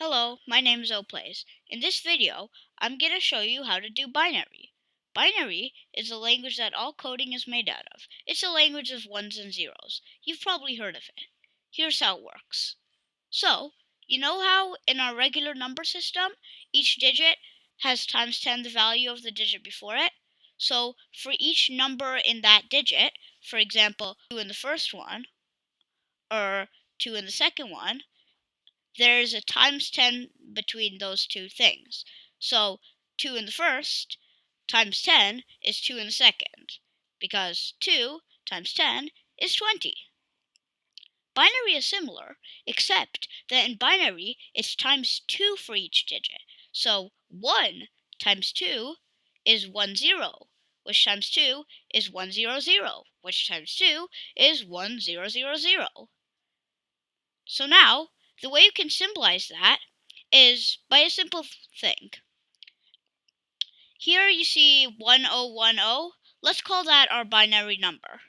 Hello, my name is Oplays. In this video, I'm going to show you how to do binary. Binary is a language that all coding is made out of. It's a language of ones and zeros. You've probably heard of it. Here's how it works. So, you know how in our regular number system, each digit has times 10 the value of the digit before it? So, for each number in that digit, for example, 2 in the first one, or 2 in the second one, there's a times 10 between those two things. So 2 in the first times 10 is 2 in the second, because 2 times 10 is 20. Binary is similar, except that in binary it's times 2 for each digit. So 1 times 2 is 10, which times 2 is 100, which times 2 is 1000. So now, the way you can symbolize that is by a simple thing. Here you see 1010. Let's call that our binary number.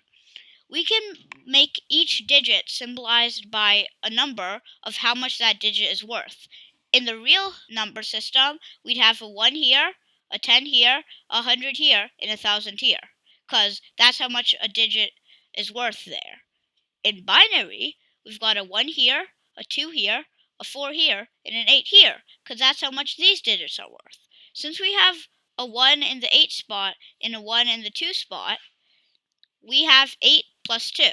We can make each digit symbolized by a number of how much that digit is worth. In the real number system, we'd have a 1 here, a 10 here, a 100 here, and a 1000 here, because that's how much a digit is worth there. In binary, we've got a 1 here, a 2 here, a 4 here, and an 8 here, because that's how much these digits are worth. Since we have a 1 in the 8 spot and a 1 in the 2 spot, we have 8 plus 2.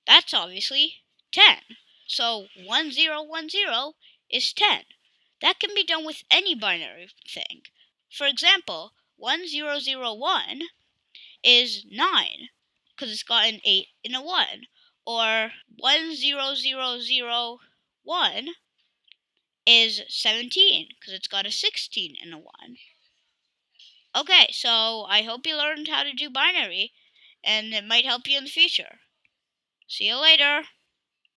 That's obviously 10. So 1010 is 10. That can be done with any binary thing. For example, 1001 is 9, because it's got an 8 and a 1. Or 10001 is 17, because it's got a 16 and a 1. Okay, so I hope you learned how to do binary, and it might help you in the future. See you later.